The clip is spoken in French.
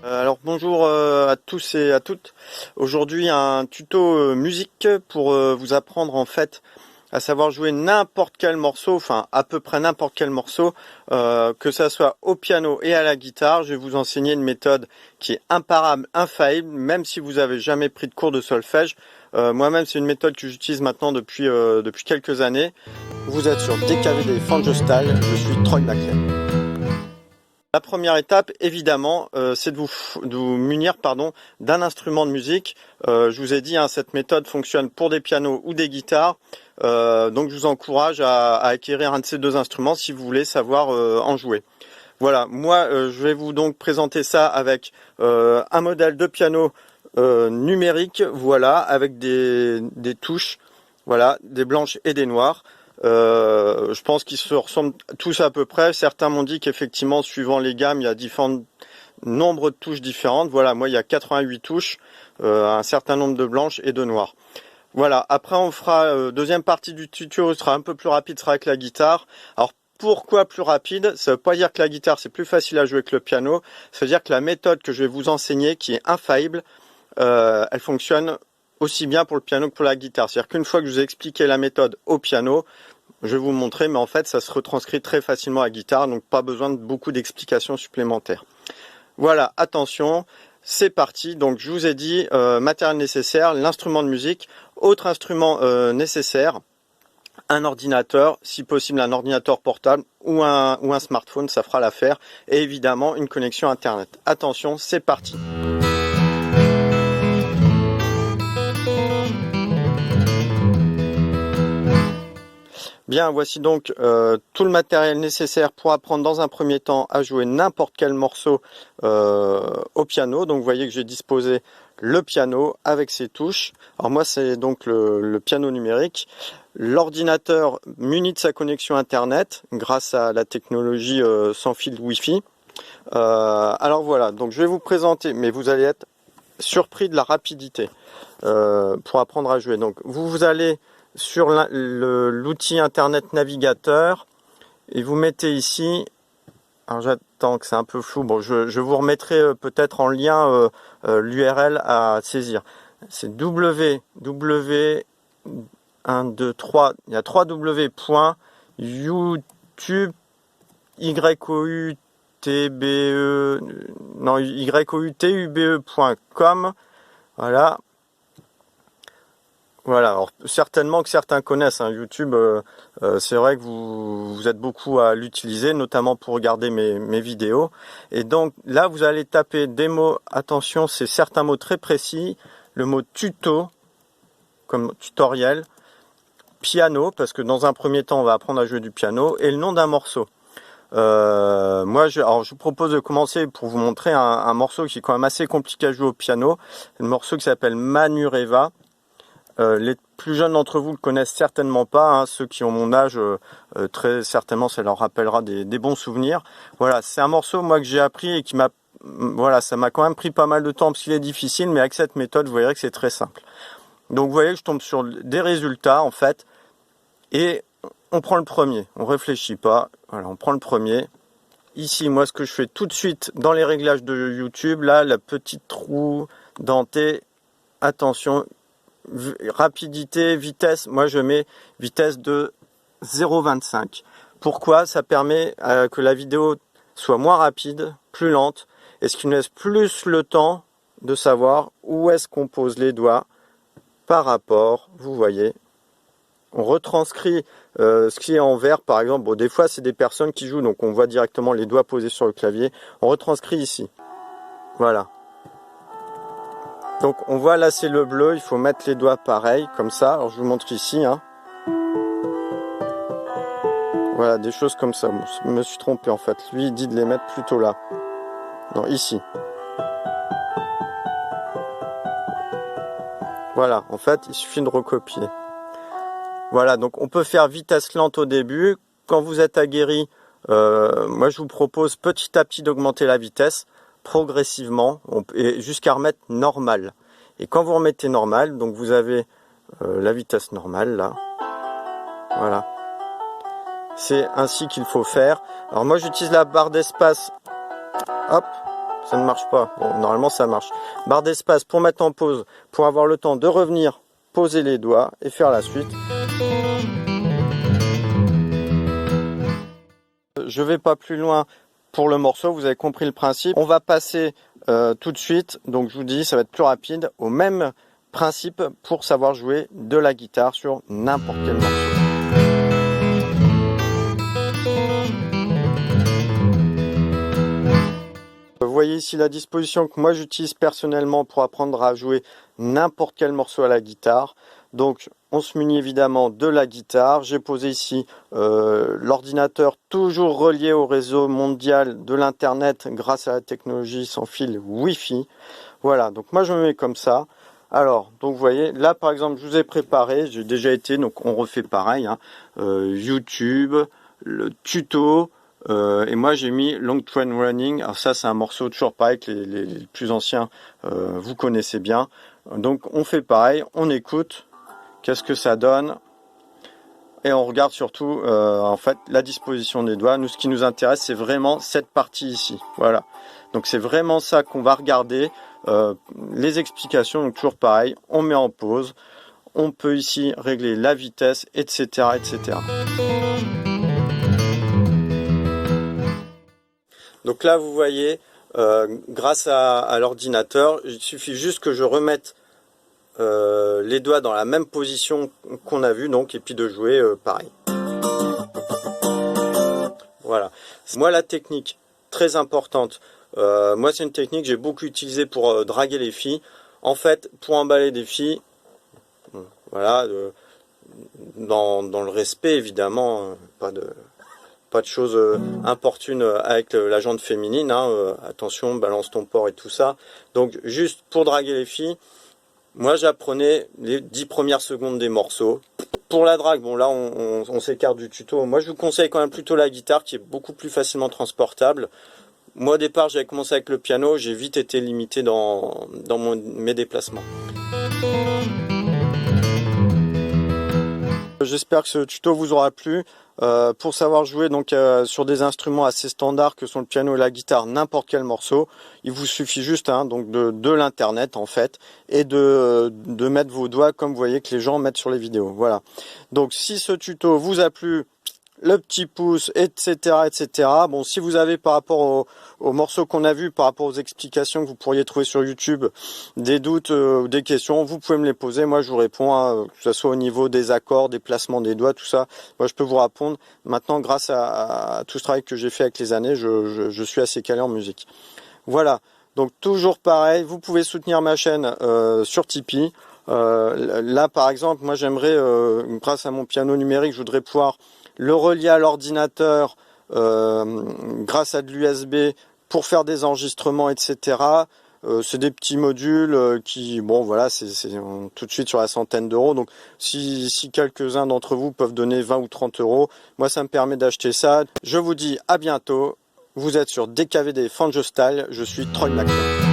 Alors bonjour à tous et à toutes. Aujourd'hui un tuto musique pour vous apprendre en fait à savoir jouer n'importe quel morceau, enfin à peu près n'importe quel morceau, que ça soit au piano et à la guitare. Je vais vous enseigner une méthode qui est imparable, infaillible, même si vous avez jamais pris de cours de solfège. Moi-même c'est une méthode que j'utilise maintenant depuis quelques années. Vous êtes sur DKVD Fanjostal, je suis Troy McLean. La première étape, évidemment, c'est de vous munir d'un instrument de musique. Je vous ai dit, cette méthode fonctionne pour des pianos ou des guitares. Donc je vous encourage à acquérir un de ces deux instruments si vous voulez savoir en jouer. Voilà, moi je vais vous donc présenter ça avec un modèle de piano numérique, voilà, avec des touches, voilà, des blanches et des noires. Je pense qu'ils se ressemblent tous à peu près. Certains m'ont dit qu'effectivement, suivant les gammes, il y a différents nombres de touches différentes. Voilà, moi il y a 88 touches, un certain nombre de blanches et de noires. Voilà, après on fera deuxième partie du tuto, sera un peu plus rapide, sera avec la guitare. Alors pourquoi plus rapide? Ça veut pas dire que la guitare c'est plus facile à jouer que le piano. Ça veut dire que la méthode que je vais vous enseigner, qui est infaillible, elle fonctionne aussi bien pour le piano que pour la guitare. C'est-à-dire qu'une fois que je vous ai expliqué la méthode au piano, je vais vous montrer, mais en fait ça se retranscrit très facilement à la guitare, donc pas besoin de beaucoup d'explications supplémentaires. Voilà, attention, c'est parti. Donc je vous ai dit, matériel nécessaire, l'instrument de musique. Autre instrument nécessaire, un ordinateur, si possible un ordinateur portable ou un smartphone, ça fera l'affaire. Et évidemment une connexion internet. Attention, c'est parti. Bien, voici donc tout le matériel nécessaire pour apprendre dans un premier temps à jouer n'importe quel morceau au piano. Donc vous voyez que j'ai disposé le piano avec ses touches. Alors moi c'est donc le piano numérique. L'ordinateur muni de sa connexion internet grâce à la technologie sans fil Wi-Fi. Alors voilà, donc je vais vous présenter, mais vous allez être surpris de la rapidité pour apprendre à jouer. Donc vous allez sur l'outil internet navigateur et vous mettez ici, alors j'attends que c'est un peu flou, bon je vous remettrai peut-être en lien l'URL à saisir. C'est www 1 2 3, il y a 3 w.youtube youtube.com. Voilà, alors certainement que certains connaissent YouTube, c'est vrai que vous êtes beaucoup à l'utiliser, notamment pour regarder mes vidéos. Et donc là, vous allez taper des mots, attention, c'est certains mots très précis, le mot tuto, comme tutoriel, piano, parce que dans un premier temps, on va apprendre à jouer du piano, et le nom d'un morceau. Moi, je vous propose de commencer pour vous montrer un morceau qui est quand même assez compliqué à jouer au piano, le morceau qui s'appelle Manureva. Les plus jeunes d'entre vous le connaissent certainement pas, ceux qui ont mon âge, très certainement ça leur rappellera des bons souvenirs. Voilà, c'est un morceau moi que j'ai appris et qui m'a, voilà, ça m'a quand même pris pas mal de temps parce qu'il est difficile, mais avec cette méthode vous verrez que c'est très simple. Donc vous voyez que je tombe sur des résultats en fait, et on prend le premier, on réfléchit pas, voilà, on prend le premier. Ici, moi ce que je fais tout de suite dans les réglages de YouTube, là, la petite roue dentée, attention, rapidité, vitesse, moi je mets vitesse de 0,25. Pourquoi? Ça permet que la vidéo soit moins rapide, plus lente, et ce qui nous laisse plus le temps de savoir où est-ce qu'on pose les doigts par rapport, vous voyez, on retranscrit ce qui est en vert par exemple. Bon, des fois c'est des personnes qui jouent, donc on voit directement les doigts posés sur le clavier, on retranscrit ici, voilà. Donc on voit là c'est le bleu, il faut mettre les doigts pareil, comme ça. Alors je vous montre ici. Voilà, des choses comme ça. Je me suis trompé en fait. Lui il dit de les mettre plutôt là. Non, ici. Voilà, en fait il suffit de recopier. Voilà, donc on peut faire vitesse lente au début. Quand vous êtes aguerri, moi je vous propose petit à petit d'augmenter la vitesse progressivement et jusqu'à remettre normal. Et quand vous remettez normal, donc vous avez la vitesse normale là, voilà. C'est ainsi qu'il faut faire. Alors moi j'utilise la barre d'espace. Hop, ça ne marche pas. Bon, normalement ça marche. Barre d'espace pour mettre en pause, pour avoir le temps de revenir, poser les doigts et faire la suite. Je vais pas plus loin pour le morceau, vous avez compris le principe. On va passer tout de suite, donc je vous dis, ça va être plus rapide, au même principe pour savoir jouer de la guitare sur n'importe quel morceau. Vous voyez ici la disposition que moi j'utilise personnellement pour apprendre à jouer n'importe quel morceau à la guitare. Donc on se munit évidemment de la guitare. J'ai posé ici l'ordinateur toujours relié au réseau mondial de l'internet grâce à la technologie sans fil Wi-Fi. Voilà, donc moi je me mets comme ça. Alors, donc vous voyez, là par exemple je vous ai préparé, j'ai déjà été, donc on refait pareil, hein, YouTube, le tuto. Et moi j'ai mis Long Train Running. Alors ça c'est un morceau toujours pareil que les plus anciens vous connaissez bien. Donc on fait pareil, on écoute, qu'est-ce que ça donne, et on regarde surtout en fait la disposition des doigts. Nous ce qui nous intéresse c'est vraiment cette partie ici. Voilà. Donc c'est vraiment ça qu'on va regarder. Les explications, donc toujours pareil, on met en pause. On peut ici régler la vitesse, etc. etc. Donc là, vous voyez, grâce à l'ordinateur, il suffit juste que je remette les doigts dans la même position qu'on a vu, donc, et puis de jouer pareil. Voilà. Moi, la technique, très importante, moi, c'est une technique que j'ai beaucoup utilisée pour draguer les filles. En fait, pour emballer des filles, voilà, dans le respect, évidemment, pas de choses importunes avec la jante féminine, hein, attention, balance ton porc et tout ça. Donc juste pour draguer les filles, moi j'apprenais les 10 premières secondes des morceaux. Pour la drague, bon là on s'écarte du tuto. Moi je vous conseille quand même plutôt la guitare qui est beaucoup plus facilement transportable. Moi au départ j'avais commencé avec le piano, j'ai vite été limité dans mes déplacements. J'espère que ce tuto vous aura plu. Pour savoir jouer donc sur des instruments assez standards que sont le piano et la guitare, n'importe quel morceau, il vous suffit juste donc de l'internet en fait et de mettre vos doigts comme vous voyez que les gens mettent sur les vidéos. Voilà. Donc si ce tuto vous a plu, le petit pouce, etc., etc. Bon, si vous avez par rapport aux morceaux qu'on a vus, par rapport aux explications que vous pourriez trouver sur YouTube, des doutes ou des questions, vous pouvez me les poser. Moi, je vous réponds, hein, que ce soit au niveau des accords, des placements des doigts, tout ça. Moi, je peux vous répondre. Maintenant, grâce à tout ce travail que j'ai fait avec les années, je suis assez calé en musique. Voilà. Donc, toujours pareil, vous pouvez soutenir ma chaîne sur Tipeee. Là, par exemple, moi, j'aimerais, grâce à mon piano numérique, je voudrais pouvoir le relier à l'ordinateur grâce à de l'USB pour faire des enregistrements, etc. C'est des petits modules qui, bon voilà, c'est tout de suite sur la centaine d'euros. Donc si quelques-uns d'entre vous peuvent donner 20 ou 30 euros, moi ça me permet d'acheter ça. Je vous dis à bientôt. Vous êtes sur DKVD Fanjo Style. Je suis Troy McClure.